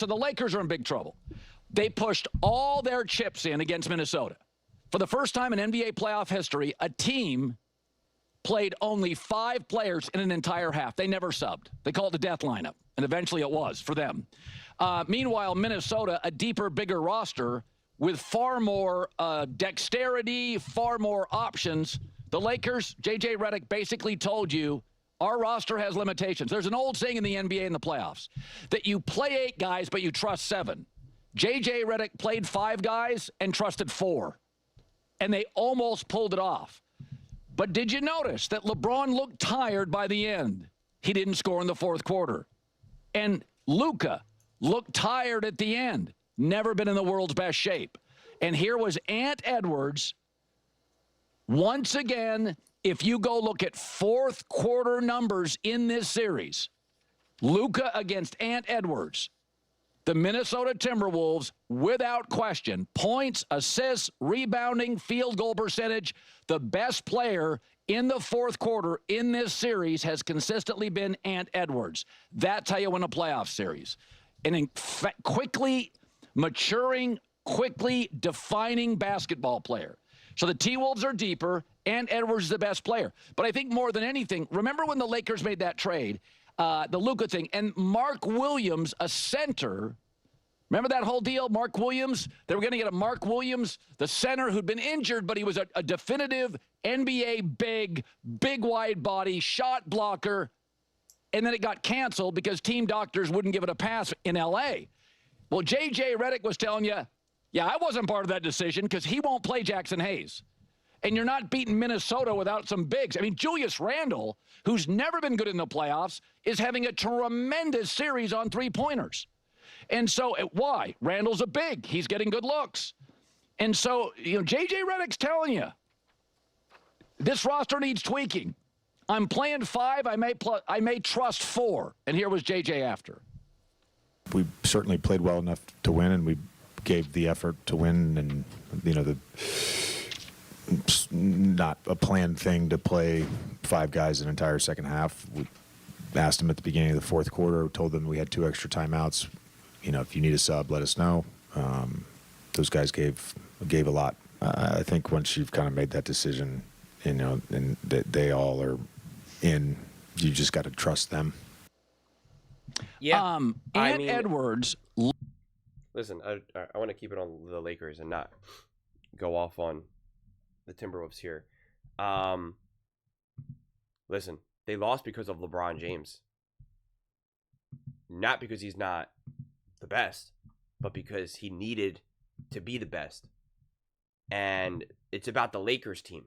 So the Lakers are in big trouble. They pushed all their chips in against Minnesota. For the first time in NBA playoff history, a team played only 5 players in an entire half. They never subbed. They called it the death lineup, and eventually it was for them. Meanwhile, Minnesota, a deeper, bigger roster with far more dexterity, far more options. The Lakers, J.J. Redick basically told you, our roster has limitations. There's an old saying in the NBA in the playoffs that you play 8 guys, but you trust 7. J.J. Redick played 5 guys and trusted 4, and they almost pulled it off. But did you notice that LeBron looked tired by the end? He didn't score in the fourth quarter. And Luka looked tired at the end. Never been in the world's best shape. And here was Ant Edwards. Once again, if you go look at fourth quarter numbers in this series, Luka against Ant Edwards, the Minnesota Timberwolves, without question, points, assists, rebounding, field goal percentage, the best player in the fourth quarter in this series has consistently been Ant Edwards. That's how you win a playoff series. An quickly maturing, quickly defining basketball player. So the T-Wolves are deeper. Ant Edwards is the best player. But I think more than anything, remember when the Lakers made that trade, the Luka thing, and Mark Williams, a center, remember that whole deal? Mark Williams, they were going to get a Mark Williams, the center who'd been injured, but he was a definitive NBA big wide body, shot blocker, and then it got canceled because team doctors wouldn't give it a pass in L.A. Well, J.J. Redick was telling you, yeah, I wasn't part of that decision because he won't play Jackson Hayes. And you're not beating Minnesota without some bigs. I mean, Julius Randle, who's never been good in the playoffs, is having a tremendous series on three-pointers. And so, why? Randle's a big. He's getting good looks. And so, J.J. Redick's telling you, this roster needs tweaking. I'm playing 5. I may trust 4. And here was J.J. after. We certainly played well enough to win, and we gave the effort to win. And, not a planned thing to play 5 guys an entire second half. We asked them at the beginning of the fourth quarter, told them we had 2 extra timeouts. If you need a sub, let us know. Those guys gave a lot. I think once you've kind of made that decision, and they all are in, you just got to trust them. Yeah. Edwards. Listen, I want to keep it on the Lakers and not go off on the Timberwolves here. Listen, they lost because of LeBron James. Not because he's not the best, but because he needed to be the best. And it's about the Lakers team.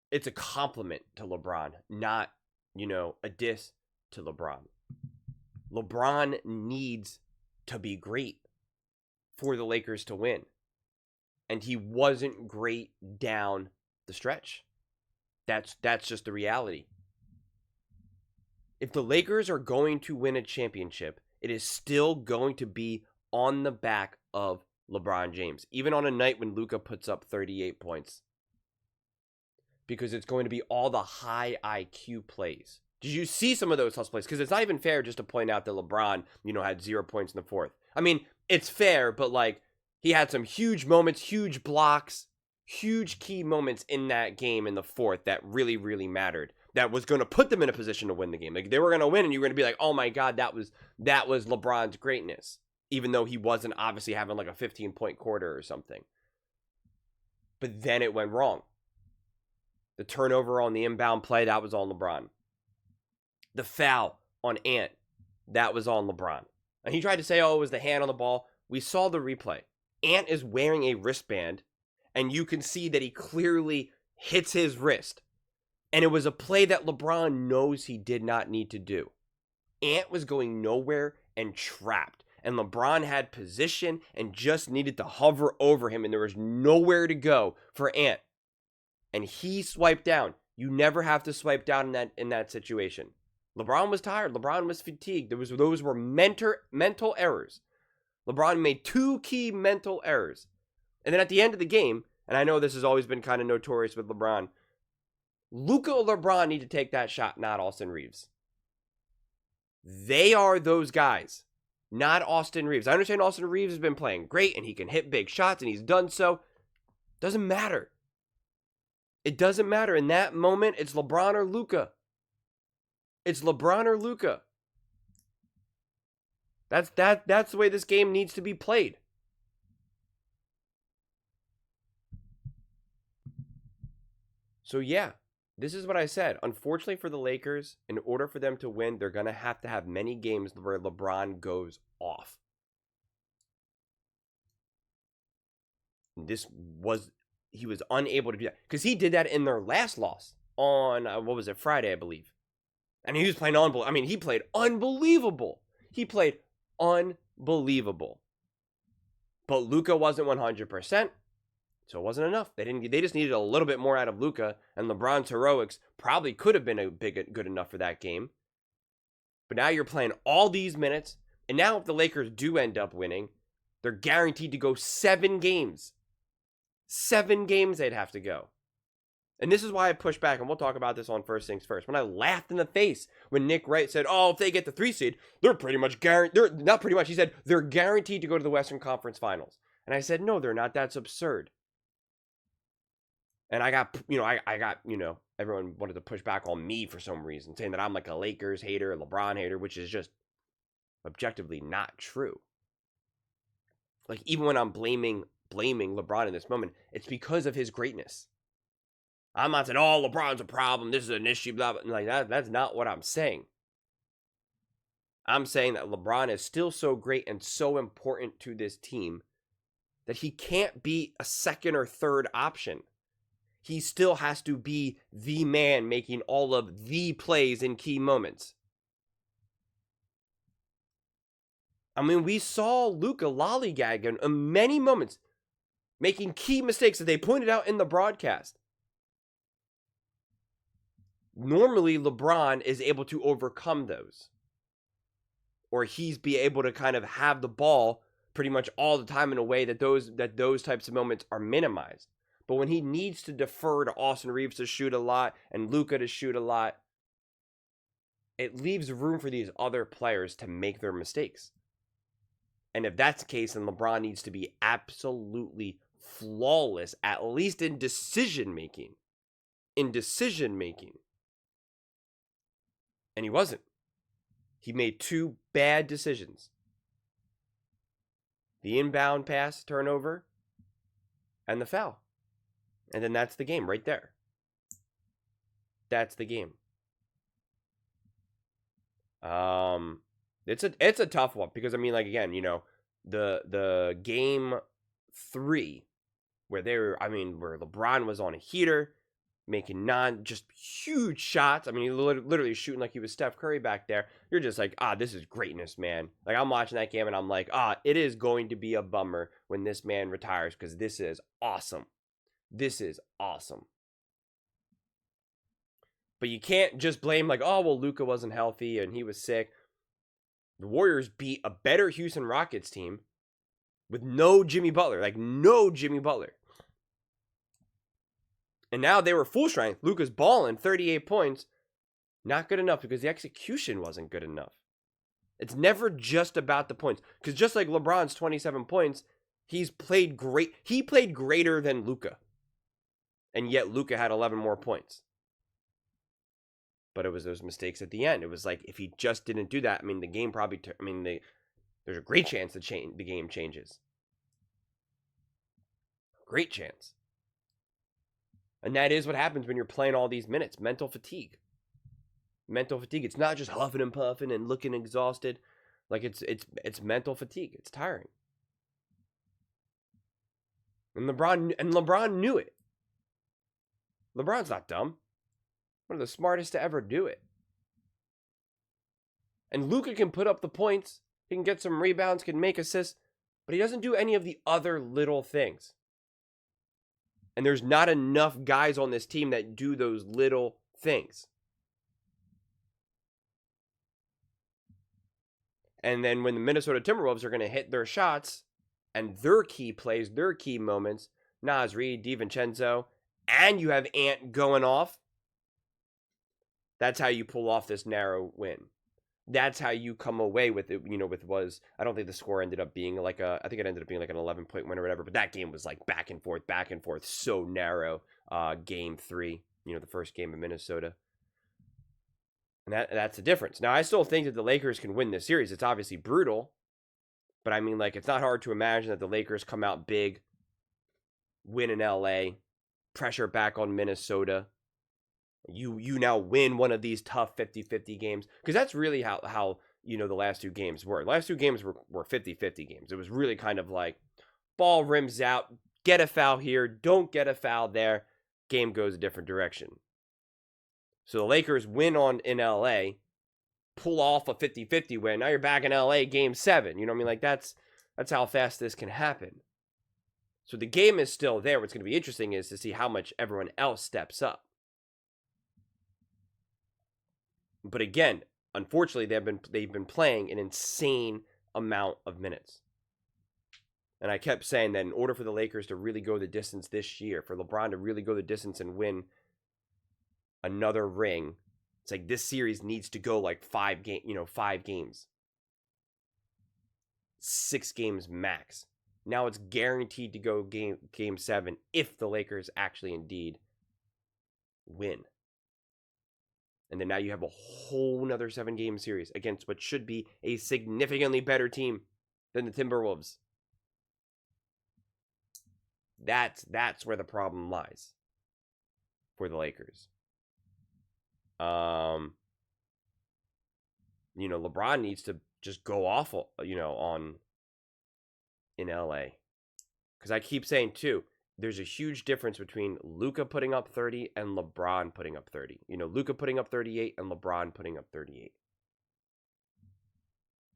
It's a compliment to LeBron, not, a diss to LeBron. LeBron needs to be great for the Lakers to win. And he wasn't great down the stretch. That's just the reality. If the Lakers are going to win a championship, it is still going to be on the back of LeBron James. Even on a night when Luka puts up 38 points. Because it's going to be all the high IQ plays. Did you see some of those hustle plays? Because it's not even fair just to point out that LeBron, had 0 points in the fourth. I mean, it's fair, but he had some huge moments, huge blocks, huge key moments in that game in the fourth that really, really mattered. That was going to put them in a position to win the game. They were going to win, and you were going to be like, oh my God, that was LeBron's greatness. Even though he wasn't obviously having a 15-point quarter or something. But then it went wrong. The turnover on the inbound play, that was on LeBron. The foul on Ant, that was on LeBron. And he tried to say, it was the hand on the ball. We saw the replay. Ant is wearing a wristband, and you can see that he clearly hits his wrist. And it was a play that LeBron knows he did not need to do. Ant was going nowhere and trapped. And LeBron had position and just needed to hover over him, and there was nowhere to go for Ant. And he swiped down. You never have to swipe down in that situation. LeBron was tired. LeBron was fatigued. Those were mental errors. LeBron made 2 key mental errors. And then at the end of the game, and I know this has always been kind of notorious with LeBron, Luka or LeBron need to take that shot, not Austin Reeves. They are those guys. not Austin Reeves. I understand Austin Reeves has been playing great and he can hit big shots and he's done so. Doesn't matter. It doesn't matter. In that moment, it's LeBron or Luka. It's LeBron or Luka. That's the way this game needs to be played. So yeah, this is what I said. Unfortunately for the Lakers, in order for them to win, they're going to have many games where LeBron goes off. He was unable to do that because he did that in their last loss on, Friday, I believe. And he was playing unbelievable. I mean, he played unbelievable. He played unbelievable. But Luka wasn't 100%. So it wasn't enough. They just needed a little bit more out of Luka, and LeBron's heroics probably could have been good enough for that game. But now you're playing all these minutes, and now if the Lakers do end up winning, they're guaranteed to go 7 games. 7 games they'd have to go. And this is why I push back, and we'll talk about this on First Things First. When I laughed in the face when Nick Wright said, "Oh, if they get the 3 seed, they're pretty much guaranteed." Not pretty much. He said they're guaranteed to go to the Western Conference Finals. And I said, "No, they're not. That's absurd." And I got everyone wanted to push back on me for some reason, saying that I'm like a Lakers hater, a LeBron hater, which is just objectively not true. Like, even when I'm blaming LeBron in this moment, it's because of his greatness. I'm not saying, "Oh, LeBron's a problem, this is an issue," blah, blah. Like that's not what I'm saying. I'm saying that LeBron is still so great and so important to this team that he can't be a second or third option. He still has to be the man making all of the plays in key moments. I mean, we saw Luka lollygag in many moments, making key mistakes that they pointed out in the broadcast. Normally, LeBron is able to overcome those. Or he's be able to kind of have the ball pretty much all the time in a way that those types of moments are minimized. But when he needs to defer to Austin Reeves to shoot a lot and Luka to shoot a lot, it leaves room for these other players to make their mistakes. And if that's the case, then LeBron needs to be absolutely flawless, at least in decision making. And he wasn't. He made 2 bad decisions. The inbound pass turnover and the foul. And then that's the game right there. That's the game. It's a tough one because, I mean, like, again, the game 3 where where LeBron was on a heater, making just huge shots. I mean, he literally shooting like he was Steph Curry back there. You're just like, this is greatness, man. Like, I'm watching that game and I'm like, it is going to be a bummer when this man retires because this is awesome. This is awesome. But you can't just blame like, Luka wasn't healthy and he was sick. The Warriors beat a better Houston Rockets team with no Jimmy Butler. And now they were full strength. Luka's balling 38 points. Not good enough because the execution wasn't good enough. It's never just about the points. Because just like LeBron's 27 points, he's played great. He played greater than Luka. And yet Luka had 11 more points. But it was those mistakes at the end. It was like, if he just didn't do that, I mean, the game probably, there's a great chance the game changes. Great chance. And that is what happens when you're playing all these minutes. Mental fatigue. It's not just huffing and puffing and looking exhausted. Like, it's mental fatigue. It's tiring. And LeBron knew it. LeBron's not dumb. One of the smartest to ever do it. And Luka can put up the points. He can get some rebounds, can make assists. But he doesn't do any of the other little things. And there's not enough guys on this team that do those little things. And then when the Minnesota Timberwolves are going to hit their shots and their key plays, their key moments, Naz Reid, DiVincenzo, and you have Ant going off, that's how you pull off this narrow win. that's how you come away with it, I don't think the score ended up being I think it ended up being like an 11-point win or whatever, but that game was like back and forth, so narrow. Game 3, the first game of Minnesota. And that's the difference. Now, I still think that the Lakers can win this series. It's obviously brutal, but I mean, like, it's not hard to imagine that the Lakers come out big, win in LA, pressure back on Minnesota. You now win one of these tough 50-50 games, because that's really how the last 2 games were. The last 2 games were 50-50 games. It was really kind of like ball rims out, get a foul here, don't get a foul there, game goes a different direction. So the Lakers win in LA, pull off a 50-50 win. Now you're back in LA, game 7. You know what I mean? Like, that's how fast this can happen. So the game is still there. What's going to be interesting is to see how much everyone else steps up. But again, unfortunately, they've been playing an insane amount of minutes. And I kept saying that in order for the Lakers to really go the distance this year, for LeBron to really go the distance and win another ring, it's like this series needs to go like 5 games. 6 games max. Now it's guaranteed to go game 7 if the Lakers actually indeed win. And then now you have a whole nother 7-game series against what should be a significantly better team than the Timberwolves. That's where the problem lies for the Lakers. LeBron needs to just go off, in LA. Because I keep saying, too, there's a huge difference between Luka putting up 30 and LeBron putting up 30. Luka putting up 38 and LeBron putting up 38.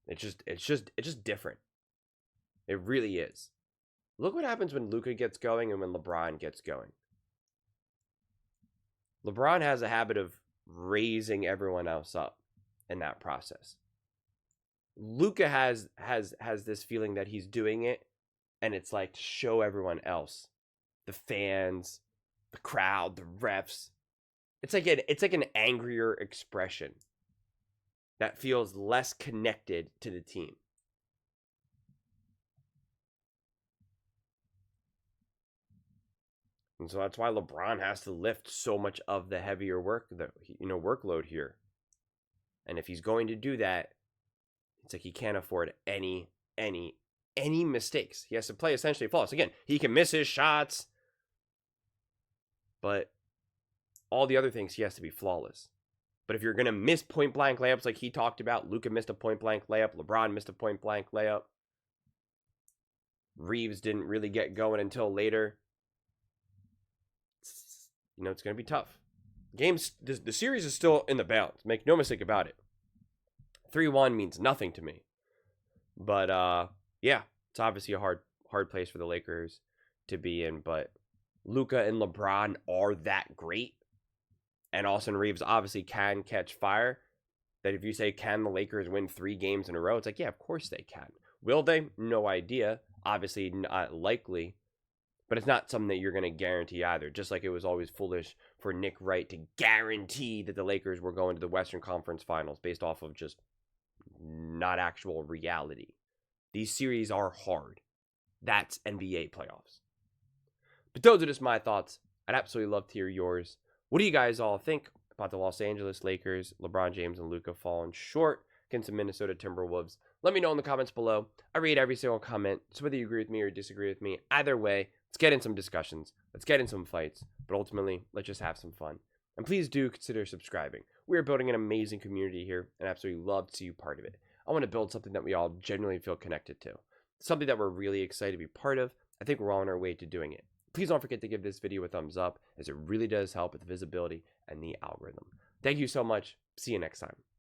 It's just different. It really is. Look what happens when Luka gets going and when LeBron gets going. LeBron has a habit of raising everyone else up in that process. Luka has this feeling that he's doing it, and it's like to show everyone else, the fans, the crowd, the refs. It's like an angrier expression that feels less connected to the team. And so that's why LeBron has to lift so much of the heavier workload here. And if he's going to do that, it's like he can't afford any mistakes. He has to play essentially flawless. Again, he can miss his shots, but all the other things, he has to be flawless. But if you're going to miss point-blank layups like he talked about, Luka missed a point-blank layup, LeBron missed a point-blank layup, Reeves didn't really get going until later, it's going to be tough. The series is still in the balance. Make no mistake about it. 3-1 means nothing to me. But, yeah, it's obviously a hard place for the Lakers to be in. But Luka and LeBron are that great. And Austin Reeves obviously can catch fire. That if you say, can the Lakers win 3 games in a row? It's like, yeah, of course they can. Will they? No idea. Obviously not likely. But it's not something that you're going to guarantee either. Just like it was always foolish for Nick Wright to guarantee that the Lakers were going to the Western Conference Finals based off of just not actual reality. These series are hard. That's NBA playoffs. But those are just my thoughts. I'd absolutely love to hear yours. What do you guys all think about the Los Angeles Lakers, LeBron James and Luka falling short against the Minnesota Timberwolves? Let me know in the comments below. I read every single comment, so whether you agree with me or disagree with me, either way, let's get in some discussions. Let's get in some fights. But ultimately, let's just have some fun. And please do consider subscribing. We are building an amazing community here, and I absolutely love to see you part of it. I want to build something that we all genuinely feel connected to. Something that we're really excited to be part of. I think we're all on our way to doing it. Please don't forget to give this video a thumbs up, as it really does help with the visibility and the algorithm. Thank you so much. See you next time.